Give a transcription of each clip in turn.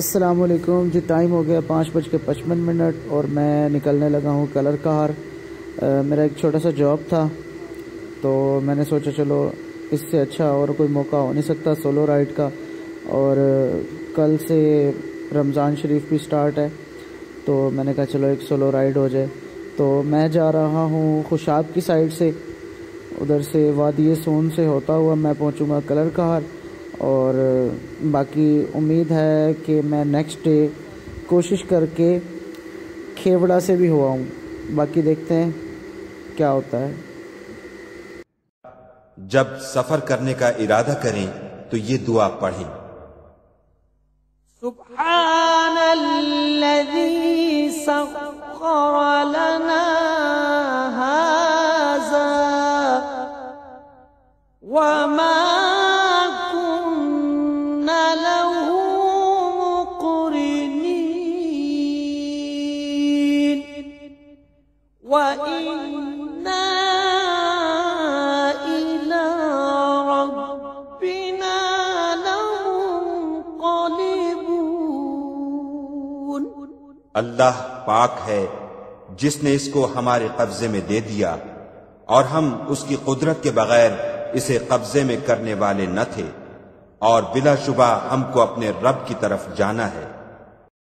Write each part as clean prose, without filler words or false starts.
अस्सलामुअलैकुम जी। टाइम हो गया 5:55 और मैं निकलने लगा हूँ कलर कार। मेरा एक छोटा सा जॉब था तो मैंने सोचा चलो इससे अच्छा और कोई मौका हो नहीं सकता सोलो राइड का। और कल से रमज़ान शरीफ भी स्टार्ट है तो मैंने कहा चलो एक सोलो राइड हो जाए। तो मैं जा रहा हूँ खुशाब की साइड से, उधर से वादी सोन से होता हुआ मैं पहुँचूँगा कलर कार। और बाकी उम्मीद है कि मैं नेक्स्ट डे कोशिश करके खेवड़ा से भी हुआ हूँ। बाकी देखते हैं क्या होता है। जब सफर करने का इरादा करें तो ये दुआ पढ़ें। सुब्हानल्लज़ी सख्खर लना हाज़ा वमा अल्लाह पाक है जिसने इसको हमारे कब्जे में दे दिया और हम उसकी कुदरत के बगैर इसे कब्जे में करने वाले न थे, और बिलाशुबा हमको अपने रब की तरफ जाना है।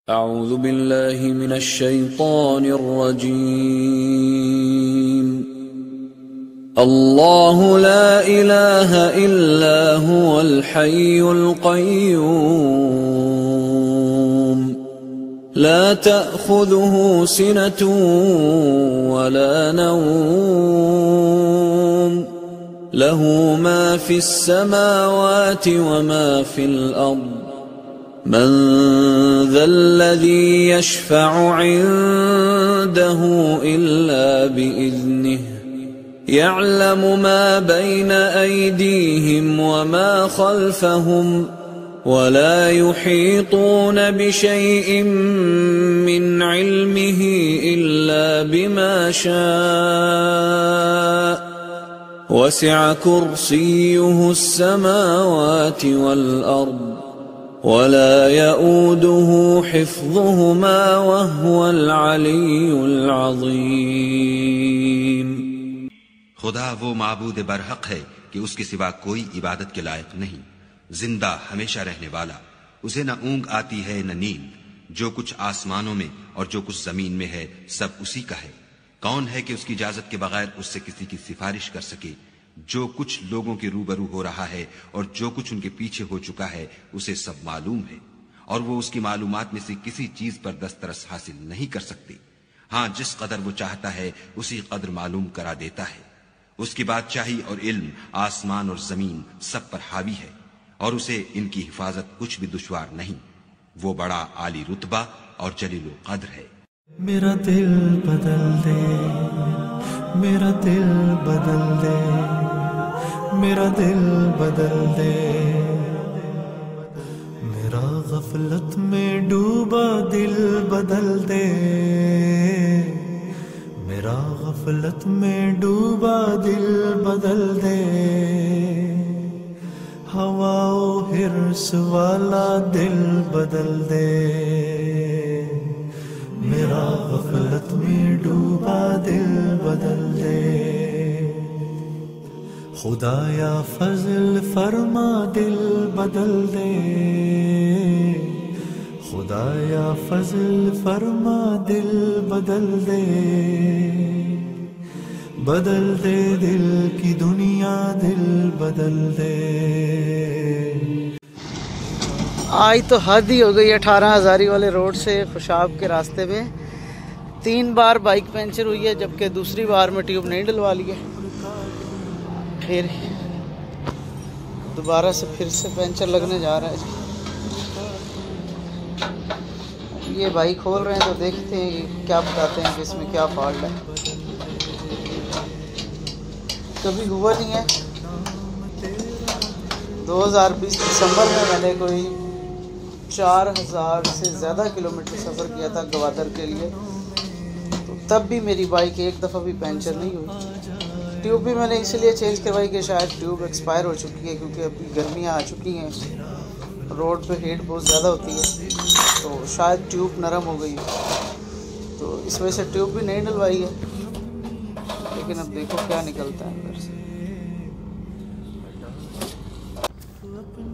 अऊज़ु बिल्लाहि मिनश शैतानिर रजीम। अल्लाहु ला इलाहा इल्ला हुवल हय्युल क़य्यूम ला तअख़ुज़ुहु सिनतुन वला नौम लहू मा फिस समावाति व मा फिल अर्द मन ज़ल्लज़ी यशफ़अु इन्दहु इल्ला बिइज़्निहि यअलमु मा बैन अयदीहिम व मा खल्फ़हुम वला युहीतून बिशैइन मिन इल्मिही इल्ला बिमा शाअ वसिअ कुर्सियुहु अस्समावाति वल अर्द वला यऊदुहु हिफ्ज़ुहुमा वहुवल अलियुल अज़ीम। खुदा वो माबूद बरहक है कि उसके सिवा कोई इबादत के लायक नहीं, जिंदा हमेशा रहने वाला, उसे न ऊंग आती है न नींद। जो कुछ आसमानों में और जो कुछ जमीन में है सब उसी का है। कौन है कि उसकी इजाजत के बगैर उससे किसी की सिफारिश कर सके। जो कुछ लोगों के रूबरू हो रहा है और जो कुछ उनके पीछे हो चुका है उसे सब मालूम है, और वो उसकी मालूमात में से किसी चीज पर दस्तरस हासिल नहीं कर सकते। हाँ, जिस कदर वो चाहता है उसी कदर मालूम करा देता है। उसकी बादशाही और इल्म आसमान और जमीन सब पर हावी है, और उसे इनकी हिफाजत कुछ भी दुश्वार नहीं। वो बड़ा आली रुतबा और जलीलो कद्र है। मेरा दिल बदल दे, मेरा दिल बदल दे, मेरा दिल बदल दे। मेरा गफलत में डूबा दिल बदल दे, मेरा गफलत में डूबा दिल बदल दे। हवाओ हिर्स वाला दिल बदल दे, मेरा गफलत में डूबा दिल बदल दे। खुदाया फजल फरमा दिल बदल दे, खुदाया फजल फरमा दिल बदल दे। बदल दे दिल की दुनिया दिल बदल दे। आज तो हद ही हो गई 18 हज़ारी वाले रोड से खुशाब के रास्ते में 3 बार बाइक पंचर हुई है, जबकि दूसरी बार में ट्यूब नहीं डलवा ली है। फिर दोबारा से फिर से पंचर लगने जा रहा है। ये भाई खोल रहे हैं तो देखते हैं कि क्या बताते हैं कि इसमें क्या फॉल्ट है। कभी हुआ नहीं है। 2020 दिसंबर में मैंने कोई 4000 से ज़्यादा किलोमीटर सफ़र किया था गवादर के लिए, तो तब भी मेरी बाइक एक दफ़ा भी पंचर नहीं हुई। ट्यूब भी मैंने इसलिए चेंज करवाई कि शायद ट्यूब एक्सपायर हो चुकी है, क्योंकि अभी गर्मियाँ आ चुकी हैं रोड पे हीट बहुत ज़्यादा होती है, तो शायद ट्यूब नरम हो गई है, तो इस वजह से ट्यूब भी नहीं डलवाई है। लेकिन अब देखो क्या निकलता है अंदर से।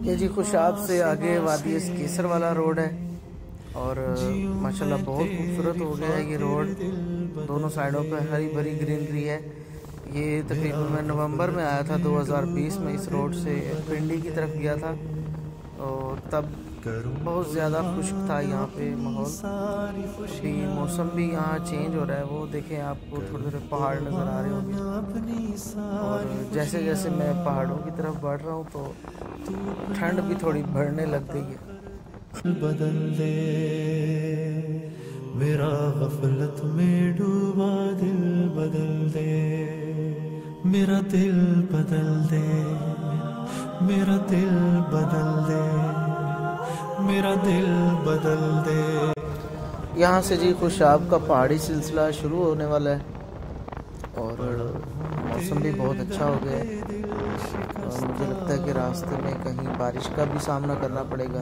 ये जी खुशाब से आगे वादी केसर वाला रोड है और माशाल्लाह बहुत खूबसूरत हो गया है ये रोड। दोनों साइडों पे हरी भरी ग्रीनरी है। ये तकरीबन मैं नवंबर में आया था 2020 में, इस रोड से पिंडी की तरफ गया था और तब बहुत ज़्यादा खुश्क था यहाँ पे माहौल। अभी मौसम भी यहाँ चेंज हो रहा है, वो देखें आपको थोड़े थोड़े पहाड़ नज़र आ रहे होंगे। और जैसे जैसे मैं पहाड़ों की तरफ बढ़ रहा हूँ तो ठंड भी थोड़ी बढ़ने लग गई है। बदल दे मेरा गफलत में डूबा दिल, बदल दे मेरा दिल, बदल दे मेरा दिल, बदल दे मेरा दिल, बदल दे। यहाँ से जी खुशाब का पहाड़ी सिलसिला शुरू होने वाला है और मौसम भी बहुत अच्छा हो गया है। मुझे लगता है कि रास्ते में कहीं बारिश का भी सामना करना पड़ेगा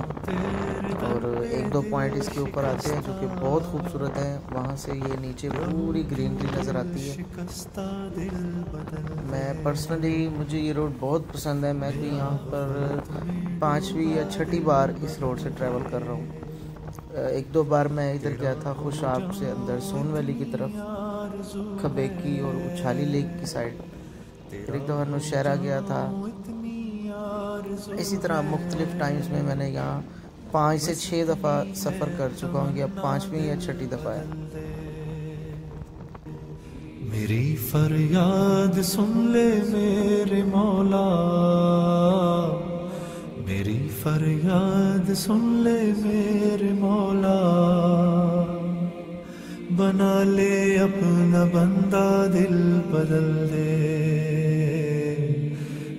और एक दो पॉइंट इसके ऊपर आते हैं जो कि बहुत खूबसूरत हैं। वहाँ से ये नीचे पूरी ग्रीनरी नज़र आती है। मैं पर्सनली, मुझे ये रोड बहुत पसंद है। मैं भी यहाँ पर 5वीं या 6ठी बार इस रोड से ट्रैवल कर रहा हूँ। एक दो बार मैं इधर गया था खुशाब से अंदर सोन वैली की तरफ, खबेकी और उछाली लेक की साइड, फिर एक दफ़ा नौशहरा गया था। इसी तरह मुख्तलिफ टाइम्स में मैंने यहाँ 5 से 6 दफ़ा सफ़र कर चुका हूँ। ये अब 5वीं या 6ठी दफ़ा है। मेरी फरियाद सुन ले मेरे मौला, मेरी फरियाद सुन ले मेरे मौला, बना ले अपना बंदा, दिल बदल दे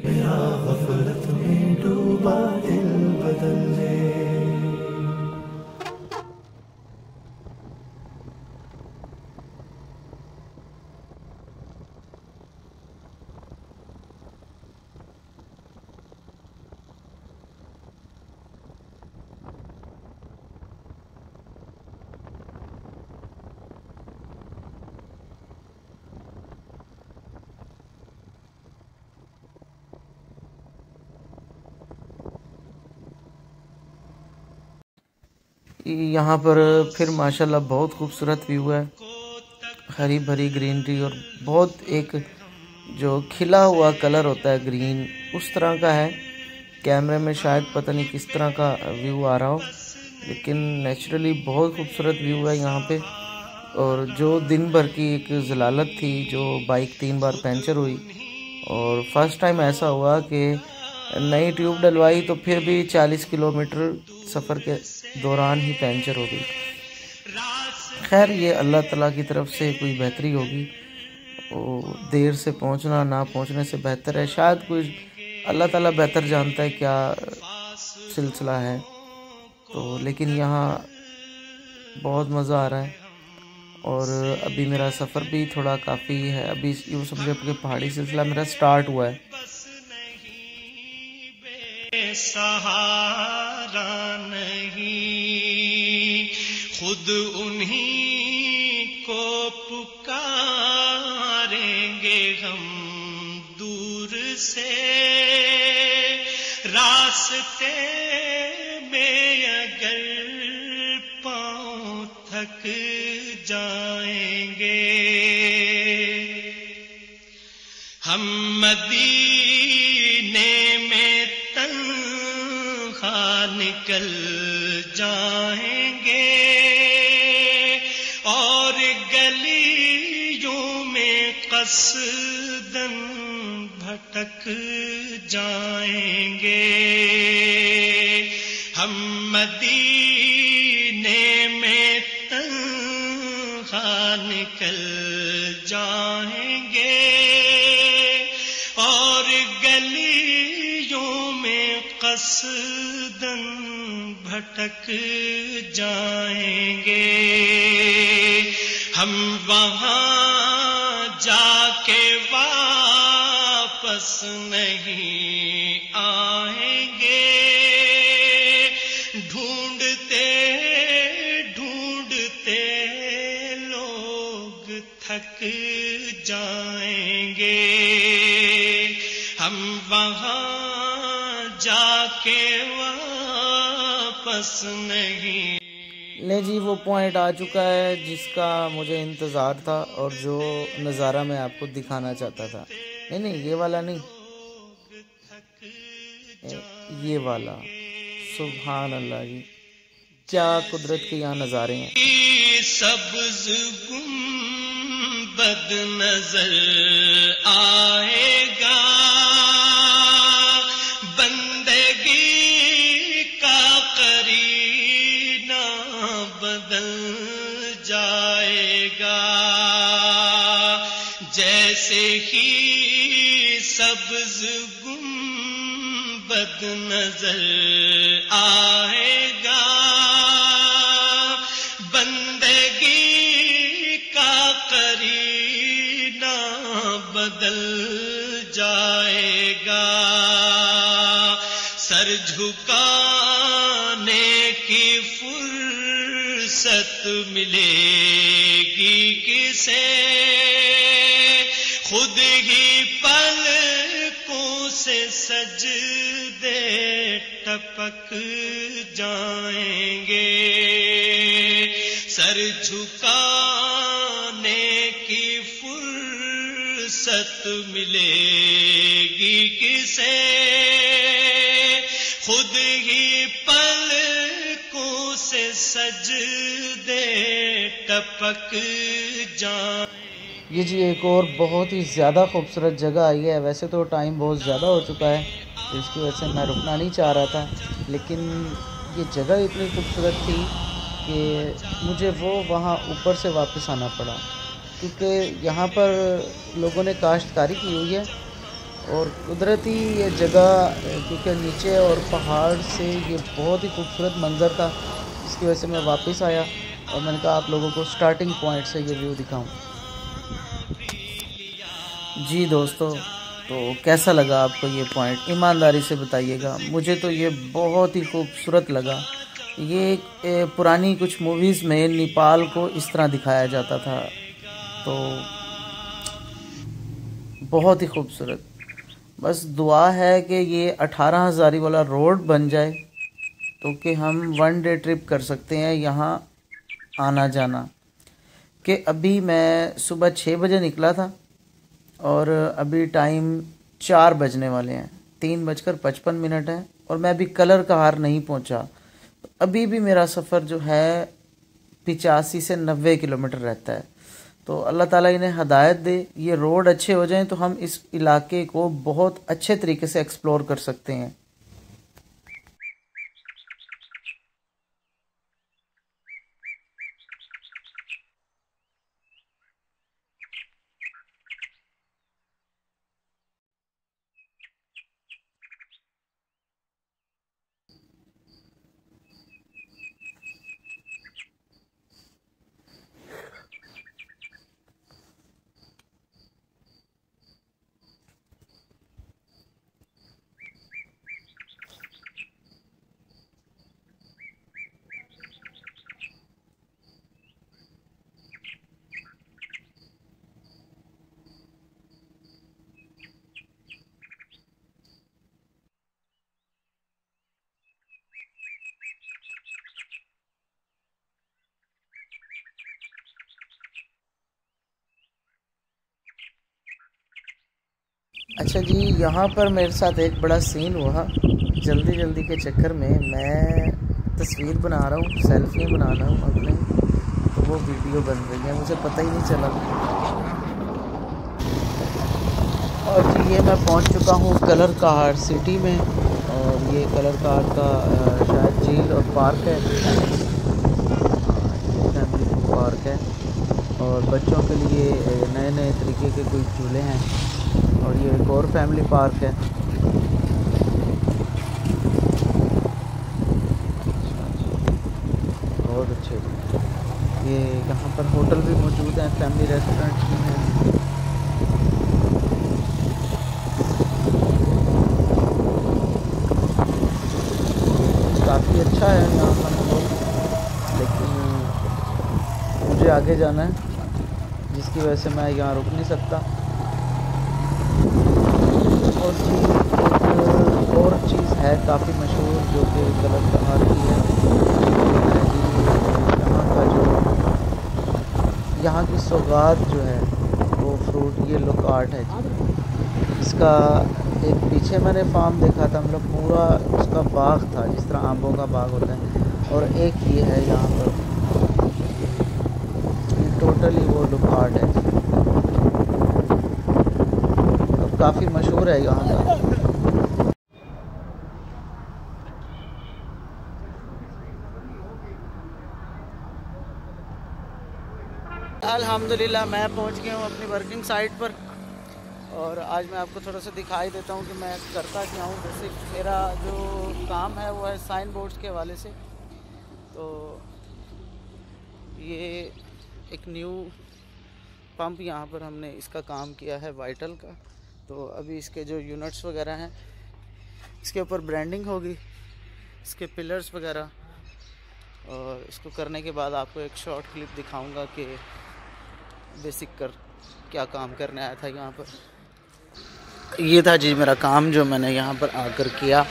मेरा गफलत में डूबा दिल, बदल दे। यहाँ पर फिर माशाल्लाह बहुत खूबसूरत व्यू है, हरी भरी ग्रीनरी और बहुत एक जो खिला हुआ कलर होता है ग्रीन, उस तरह का है। कैमरे में शायद पता नहीं किस तरह का व्यू आ रहा हो, लेकिन नेचुरली बहुत खूबसूरत व्यू है यहाँ पे। और जो दिन भर की एक ज़लालत थी, जो बाइक 3 बार पंचर हुई और फर्स्ट टाइम ऐसा हुआ कि नई ट्यूब डलवाई तो फिर भी 40 किलोमीटर सफ़र के दौरान ही पंचर हो गई। खैर ये अल्लाह ताला की तरफ से कोई बेहतरी होगी, वो देर से पहुंचना ना पहुंचने से बेहतर है। शायद कोई अल्लाह ताला बेहतर जानता है क्या सिलसिला है। तो लेकिन यहाँ बहुत मज़ा आ रहा है और अभी मेरा सफ़र भी थोड़ा काफ़ी है। अभी यूँ समझो कि पहाड़ी सिलसिला मेरा स्टार्ट हुआ है। सहारा नहीं, खुद उन्हीं को पुकारेंगे हम दूर से। रास्ते में अगर पाँव थक जाएंगे, हम मदीने में निकल जाएंगे और गलियों में कसदन भटक जाएंगे। हम मदीने में तन्हा निकल जाएंगे और गलियों में कसदन भटक जाएंगे। हम वहां जाके वापस नहीं आएंगे जाएंगे, हम वहां जाके वापस नहीं। ले जी, वो पॉइंट आ चुका है जिसका मुझे इंतज़ार था और जो नज़ारा मैं आपको दिखाना चाहता था। नहीं, ये वाला नहीं, ये वाला। सुभान अल्लाह जी, क्या कुदरत के यहाँ नज़ारे हैं। सब्ज़ गुंबद नजर आएगा, बंदगी का करीना बदल जाएगा। जैसे ही सब्ज़ गुंबद नजर आएगा, बंदगी का करीना बदल जाएगा। सर झुकाने की फुर्सत मिलेगी किसे, खुद ही पलकों से सजदे टपक जाएंगे। सर झुकाने की फुर्सत मिलेगी किसे, खुद ही पलकों से सजदे टपक जाएंगे। ये जी एक और बहुत ही ज़्यादा खूबसूरत जगह आई है। वैसे तो टाइम बहुत ज़्यादा हो चुका है, तो इसकी वजह से मैं रुकना नहीं चाह रहा था, लेकिन ये जगह इतनी खूबसूरत थी कि मुझे वो वहाँ ऊपर से वापस आना पड़ा, क्योंकि यहाँ पर लोगों ने काश्तकारी की हुई है और कुदरती ये जगह, क्योंकि नीचे और पहाड़ से ये बहुत ही खूबसूरत मंज़र था, इसकी वजह से मैं वापस आया और मैंने कहा आप लोगों को स्टार्टिंग पॉइंट से ये व्यू दिखाऊं। जी दोस्तों, तो कैसा लगा आपको ये पॉइंट, ईमानदारी से बताइएगा। मुझे तो ये बहुत ही खूबसूरत लगा। ये पुरानी कुछ मूवीज़ में नेपाल को इस तरह दिखाया जाता था, तो बहुत ही खूबसूरत। बस दुआ है कि ये 18 हज़ारी वाला रोड बन जाए तो कि हम 1 डे ट्रिप कर सकते हैं यहाँ आना जाना। कि अभी मैं सुबह 6 बजे निकला था और अभी टाइम 4 बजने वाले हैं, 3:55 है और मैं अभी कलर कहार नहीं पहुंचा। अभी भी मेरा सफ़र जो है 85 से 90 किलोमीटर रहता है। तो अल्लाह ताला इन्हें हदायत दे, ये रोड अच्छे हो जाएं तो हम इस इलाके को बहुत अच्छे तरीके से एक्सप्लोर कर सकते हैं। अच्छा जी, यहाँ पर मेरे साथ एक बड़ा सीन हुआ। जल्दी के चक्कर में मैं तस्वीर बना रहा हूँ, सेल्फी बना रहा हूँ अपने, तो वो वीडियो बन रही है, मुझे पता ही नहीं चला। और जी ये मैं पहुँच चुका हूँ कलर कहार सिटी में, और ये कलर कहार का शायद झील और पार्क है, फैमिली पार्क है, और बच्चों के लिए नए तरीके के कुछ झूले हैं, और ये एक और फैमिली पार्क है। बहुत अच्छे। ये यहाँ पर होटल भी मौजूद हैं, फैमिली रेस्टोरेंट भी हैं। काफ़ी अच्छा है यहाँ का माहौल, लेकिन मुझे आगे जाना है, जिसकी वजह से मैं यहाँ रुक नहीं सकता। और जी एक और चीज़ है काफ़ी मशहूर जो कि कलर कहार की है, यहाँ की सौगात जो है वो फ्रूट ये लोकार्ट है जी। इसका एक पीछे मैंने फार्म देखा था, मतलब पूरा उसका बाग था जिस तरह आंबों का बाग होता है, और एक ये है यहाँ पर, टोटली वो लोकार्ट है जी। तो काफ़ी मशहूर है यहाँ का। अल्हम्दुलिल्लाह मैं पहुँच गया हूँ अपनी वर्किंग साइट पर, और आज मैं आपको थोड़ा सा दिखाई देता हूँ कि मैं करता क्या हूँ। जैसे मेरा जो काम है वो है साइन बोर्ड्स के हवाले से। तो ये एक न्यू पंप यहाँ पर हमने इसका काम किया है वाइटल का। तो अभी इसके जो यूनिट्स वगैरह हैं इसके ऊपर ब्रांडिंग होगी, इसके पिलर्स वगैरह, और इसको करने के बाद आपको एक शॉर्ट क्लिप दिखाऊंगा कि बेसिक क्या काम करने आया था यहाँ पर। ये था जी मेरा काम जो मैंने यहाँ पर आकर किया।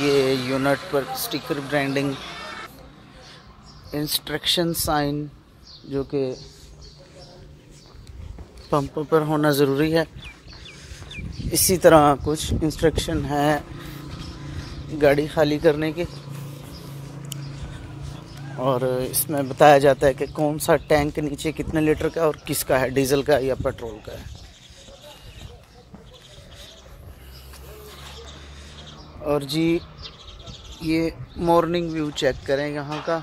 ये यूनिट पर स्टिकर ब्रांडिंग, इंस्ट्रक्शन साइन जो कि पंपों पर होना ज़रूरी है, इसी तरह कुछ इंस्ट्रक्शन है गाड़ी खाली करने के, और इसमें बताया जाता है कि कौन सा टैंक नीचे कितने लीटर का और किसका है, डीजल का या पेट्रोल का है। और जी ये मॉर्निंग व्यू चेक करें यहाँ का।